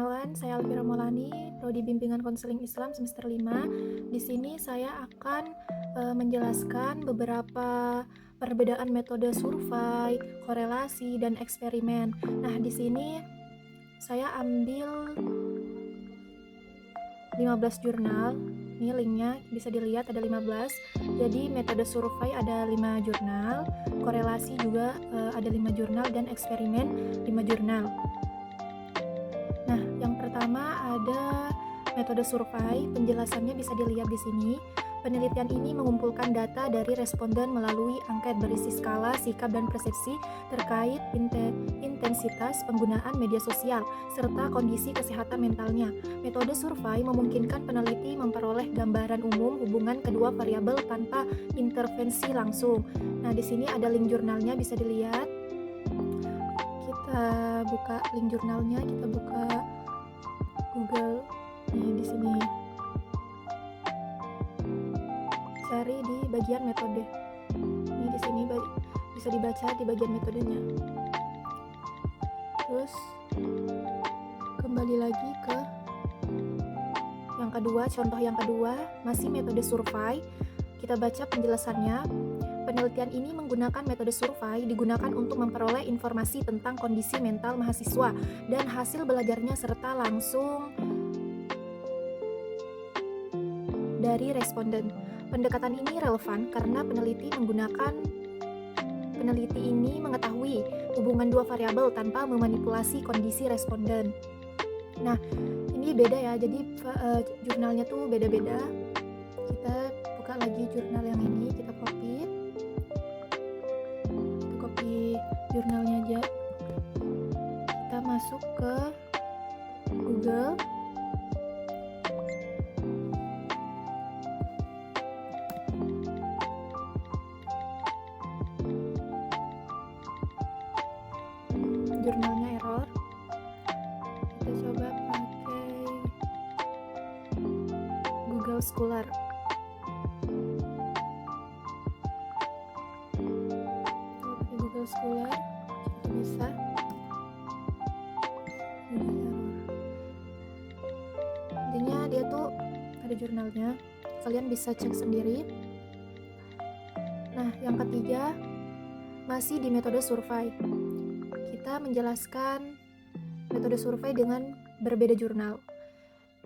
Perkenalan, saya Alfira Maulani, Prodi Bimbingan Konseling Islam semester 5. Di sini saya akan menjelaskan beberapa perbedaan metode survei, korelasi, dan eksperimen. Nah, di sini saya ambil 15 jurnal. Ini linknya bisa dilihat ada 15. Jadi metode survei ada 5 jurnal, korelasi juga ada 5 jurnal, dan eksperimen 5 jurnal. Nah, yang pertama ada metode survei, penjelasannya bisa dilihat di sini. Penelitian ini mengumpulkan data dari responden melalui angket berisi skala, sikap, dan persepsi terkait intensitas penggunaan media sosial, serta kondisi kesehatan mentalnya. Metode survei memungkinkan peneliti memperoleh gambaran umum hubungan kedua variabel tanpa intervensi langsung. Nah, di sini ada link jurnalnya, bisa dilihat. Kita buka link jurnalnya, kita buka Google. Nih, di sini. Cari di bagian metode. Ini di sini bisa dibaca di bagian metodenya. Terus kembali lagi ke yang kedua, contoh yang kedua, masih metode survei. Kita baca penjelasannya. Penelitian ini menggunakan metode survei digunakan untuk memperoleh informasi tentang kondisi mental mahasiswa dan hasil belajarnya serta langsung dari responden. Pendekatan ini relevan karena peneliti ini mengetahui hubungan dua variabel tanpa memanipulasi kondisi responden. Nah, ini beda ya, jadi jurnalnya tuh beda-beda. Kita buka lagi jurnal yang ini, kita copy jurnalnya aja. Kita masuk ke Google. Jurnalnya error. Kita coba pakai Google Scholar. Google Scholar itu bisa. Intinya dia tuh ada jurnalnya, kalian bisa cek sendiri. Nah, yang ketiga masih di metode survei. Kita menjelaskan metode survei dengan berbeda jurnal.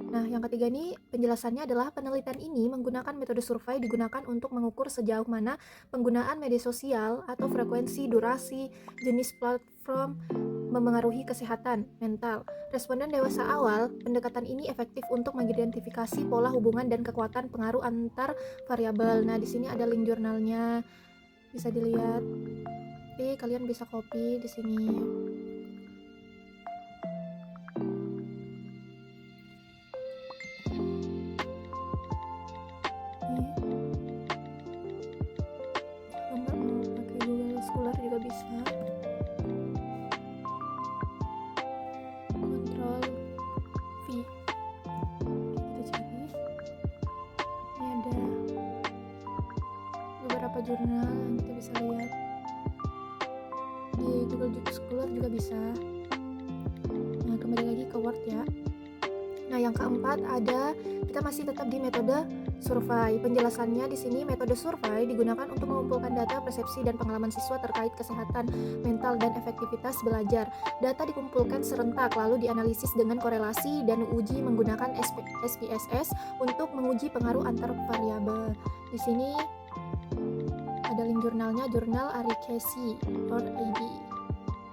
Nah, yang ketiga ini penjelasannya adalah penelitian ini menggunakan metode survei digunakan untuk mengukur sejauh mana penggunaan media sosial atau frekuensi, durasi, jenis platform memengaruhi kesehatan mental. Responden dewasa awal, pendekatan ini efektif untuk mengidentifikasi pola hubungan dan kekuatan pengaruh antar variabel. Nah, di sini ada link jurnalnya, bisa dilihat. Tapi kalian bisa copy di sini. Kalau mau pakai Google Scholar juga bisa. Ctrl V. Kita cari. Ini ada beberapa jurnal yang kita bisa lihat. Di Google Scholar juga bisa. Nah, kembali lagi ke Word ya. Nah, yang keempat ada, kita masih tetap di metode survei. Penjelasannya di sini, metode survei digunakan untuk mengumpulkan data, persepsi, dan pengalaman siswa terkait kesehatan mental dan efektivitas belajar. Data dikumpulkan serentak lalu dianalisis dengan korelasi dan uji menggunakan SPSS untuk menguji pengaruh antar variabel. Di sini ada link jurnalnya, jurnal Arikesi.id.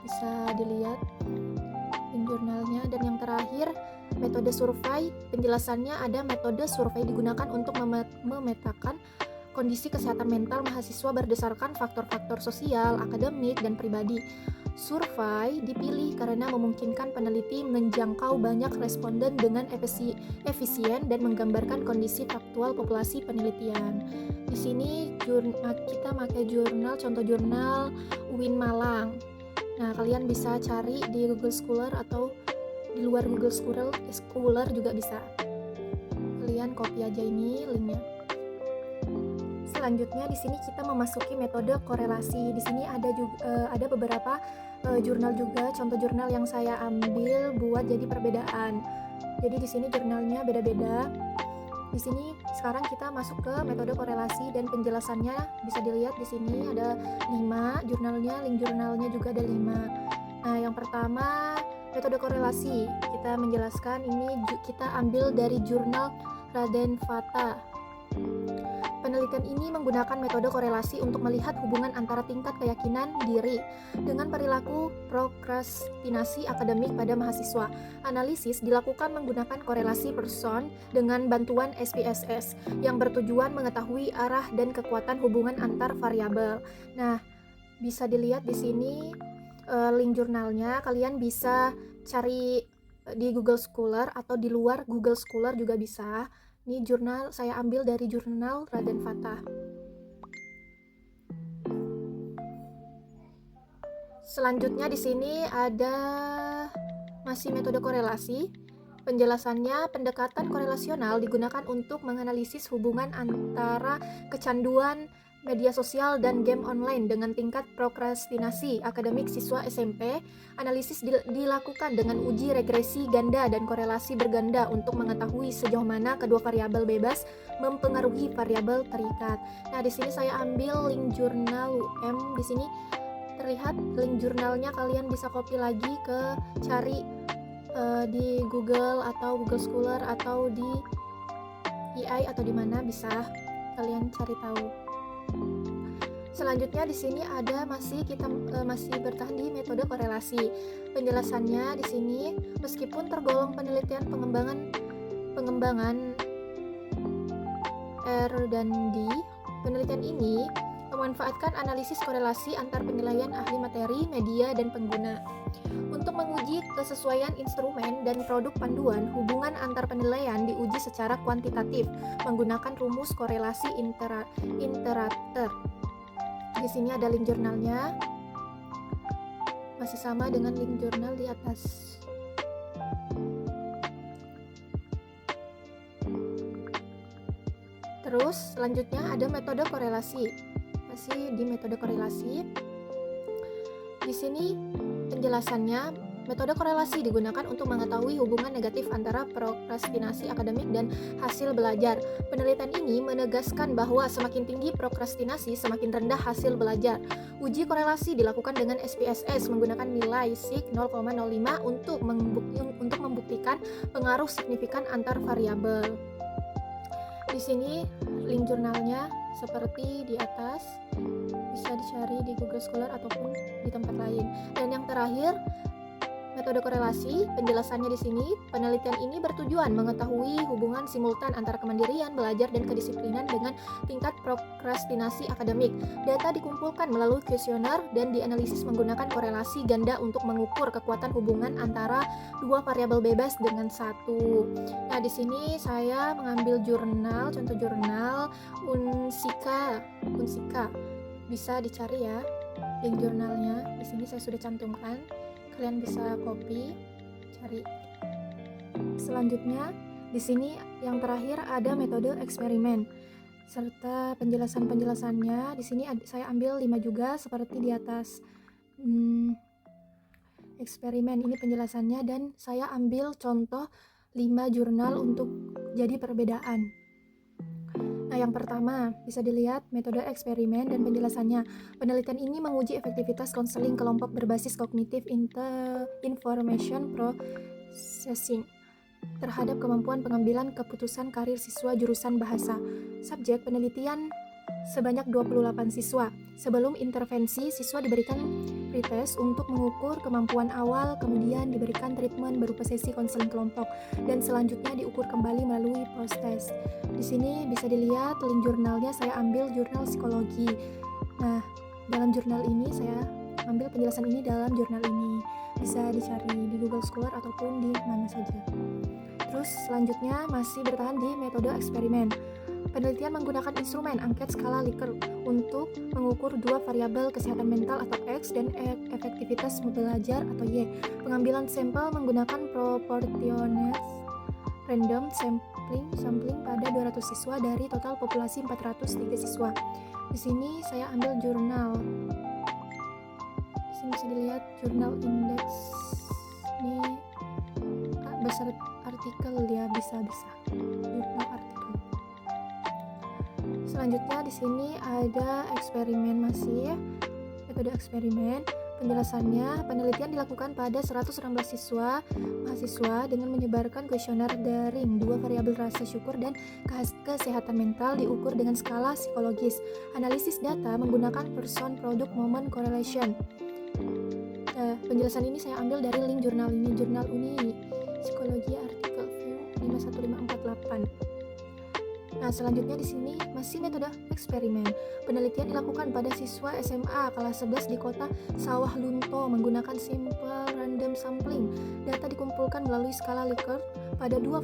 Bisa dilihat link jurnalnya. Dan yang terakhir, metode survei, penjelasannya ada metode survei digunakan untuk memetakan kondisi kesehatan mental mahasiswa berdasarkan faktor-faktor sosial, akademik, dan pribadi. Survei dipilih karena memungkinkan peneliti menjangkau banyak responden dengan efisien dan menggambarkan kondisi faktual populasi penelitian. Di sini kita pakai jurnal, contoh jurnal UIN Malang. Nah, kalian bisa cari di Google Scholar atau di luar Google Scholar juga bisa. Kalian copy aja ini linknya. Selanjutnya di sini kita memasuki metode korelasi. Di sini ada beberapa jurnal juga, contoh jurnal yang saya ambil buat jadi perbedaan. Jadi di sini jurnalnya beda-beda. Di sini sekarang kita masuk ke metode korelasi dan penjelasannya bisa dilihat di sini ada 5 jurnalnya, link jurnalnya juga ada 5. Nah, yang pertama metode korelasi. Kita menjelaskan ini kita ambil dari jurnal Raden Fata. Penelitian ini menggunakan metode korelasi untuk melihat hubungan antara tingkat keyakinan diri dengan perilaku prokrastinasi akademik pada mahasiswa. Analisis dilakukan menggunakan korelasi person dengan bantuan SPSS yang bertujuan mengetahui arah dan kekuatan hubungan antar variabel. Nah, bisa dilihat di sini link jurnalnya. Kalian bisa cari di Google Scholar atau di luar Google Scholar juga bisa. Ini jurnal saya ambil dari jurnal Raden Fata. Selanjutnya di sini ada masih metode korelasi. Penjelasannya, pendekatan korelasional digunakan untuk menganalisis hubungan antara kecanduan media sosial dan game online dengan tingkat prokrastinasi akademik siswa SMP. Analisis dilakukan dengan uji regresi ganda dan korelasi berganda untuk mengetahui sejauh mana kedua variabel bebas mempengaruhi variabel terikat. Nah, di sini saya ambil link jurnal UM. Di sini terlihat link jurnalnya, kalian bisa copy lagi cari di Google atau Google Scholar atau di EI atau di mana bisa kalian cari tahu. Selanjutnya di sini ada masih bertahan di metode korelasi. Penjelasannya di sini, meskipun tergolong penelitian pengembangan R dan D, penelitian ini memanfaatkan analisis korelasi antar penilaian ahli materi, media, dan pengguna. Untuk menguji kesesuaian instrumen dan produk panduan, hubungan antar penilaian diuji secara kuantitatif menggunakan rumus korelasi iterator. Di sini ada link jurnalnya, masih sama dengan link jurnal di atas. Terus selanjutnya ada metode korelasi. Masih di metode korelasi. Di sini penjelasannya, metode korelasi digunakan untuk mengetahui hubungan negatif antara prokrastinasi akademik dan hasil belajar. Penelitian ini menegaskan bahwa semakin tinggi prokrastinasi, semakin rendah hasil belajar. Uji korelasi dilakukan dengan SPSS menggunakan nilai SIG 0,05 untuk membuktikan pengaruh signifikan antar variabel. Di sini link jurnalnya seperti di atas, bisa dicari di Google Scholar ataupun di tempat lain. Dan yang terakhir, metode korelasi. Penjelasannya di sini, penelitian ini bertujuan mengetahui hubungan simultan antara kemandirian, belajar, dan kedisiplinan dengan tingkat prokrastinasi akademik. Data dikumpulkan melalui kuesioner dan dianalisis menggunakan korelasi ganda untuk mengukur kekuatan hubungan antara dua variabel bebas dengan satu. Nah, di sini saya mengambil jurnal, contoh jurnal Unsika. Bisa dicari ya link jurnalnya. Di sini saya sudah cantumkan. Kalian bisa copy, cari. Selanjutnya, di sini yang terakhir ada metode eksperimen serta penjelasannya. Di sini saya ambil 5 juga seperti di atas. Eksperimen ini penjelasannya, dan saya ambil contoh 5 jurnal untuk jadi perbedaan. Nah, yang pertama bisa dilihat metode eksperimen dan penjelasannya. Penelitian ini menguji efektivitas konseling kelompok berbasis kognitif information processing terhadap kemampuan pengambilan keputusan karir siswa jurusan bahasa. Subjek penelitian sebanyak 28 siswa. Sebelum intervensi, siswa diberikan pretest untuk mengukur kemampuan awal, kemudian diberikan treatment berupa sesi konseling kelompok, dan selanjutnya diukur kembali melalui post-test. Di sini bisa dilihat link jurnalnya, saya ambil jurnal psikologi. Nah, dalam jurnal ini saya ambil penjelasan ini dalam jurnal ini. Bisa dicari di Google Scholar ataupun di mana saja. Terus selanjutnya masih bertahan di metode eksperimen. Penelitian menggunakan instrumen angket skala Likert untuk mengukur dua variabel kesehatan mental atau X dan efektivitas belajar atau Y. Pengambilan sampel menggunakan random sampling pada 200 siswa dari total populasi 403 siswa. Di sini saya ambil jurnal. Di sini bisa dilihat jurnal indeks. Ini besar artikel ya, bisa jurnal artikel. Selanjutnya di sini ada eksperimen, masih metode eksperimen. Penjelasannya, penelitian dilakukan pada 116 mahasiswa dengan menyebarkan kuesioner daring. 2 variabel rasa syukur dan kesehatan mental diukur dengan skala psikologis. Analisis data menggunakan person product moment correlation. Penjelasan ini saya ambil dari link jurnal ini, jurnal Uni Psikologi artikel view 51548. Nah, selanjutnya di sini masih metode eksperimen. Penelitian dilakukan pada siswa SMA kelas 11 di kota Sawah Lunto menggunakan simple random sampling. Data dikumpulkan melalui skala Likert pada dua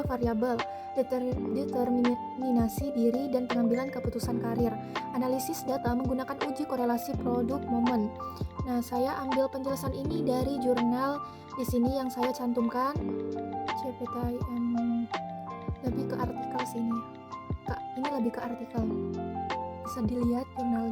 variabel, determinasi diri dan pengambilan keputusan karir. Analisis data menggunakan uji korelasi produk momen. Nah, saya ambil penjelasan ini dari jurnal di sini yang saya cantumkan, CPTIM. Lebih ke artikel sini. Ini lebih ke artikel. Bisa dilihat jurnal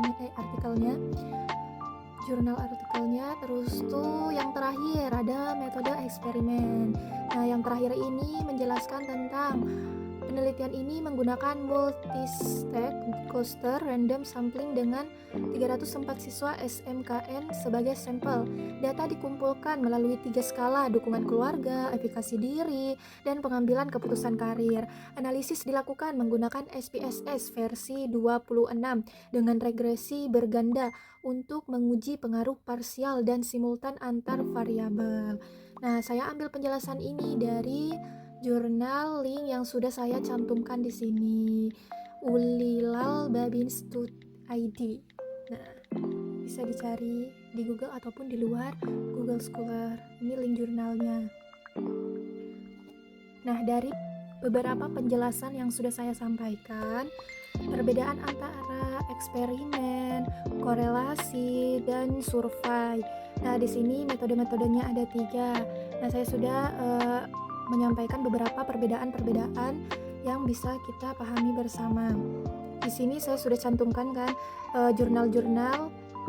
artikelnya. Terus tuh yang terakhir ada metode eksperimen. Nah, yang terakhir ini menjelaskan tentang penelitian ini menggunakan multi-stage cluster random sampling dengan 304 siswa SMKN sebagai sampel. Data dikumpulkan melalui 3 skala, dukungan keluarga, efikasi diri, dan pengambilan keputusan karir. Analisis dilakukan menggunakan SPSS versi 26 dengan regresi berganda untuk menguji pengaruh parsial dan simultan antar variabel. Nah, saya ambil penjelasan ini dari jurnal link yang sudah saya cantumkan di sini, ulilal.babin.id. Nah, bisa dicari di Google ataupun di luar Google Scholar. Ini link jurnalnya. Nah, dari beberapa penjelasan yang sudah saya sampaikan, perbedaan antara eksperimen, korelasi, dan survei. Nah, di sini metode-metodenya ada 3. Nah, saya sudah menyampaikan beberapa perbedaan-perbedaan yang bisa kita pahami bersama. Di sini saya sudah cantumkan kan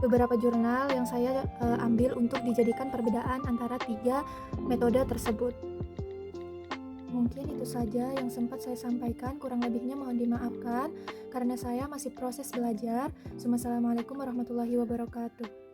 beberapa jurnal yang saya ambil untuk dijadikan perbedaan antara 3 metode tersebut. Mungkin itu saja yang sempat saya sampaikan, kurang lebihnya mohon dimaafkan karena saya masih proses belajar. Assalamualaikum warahmatullahi wabarakatuh.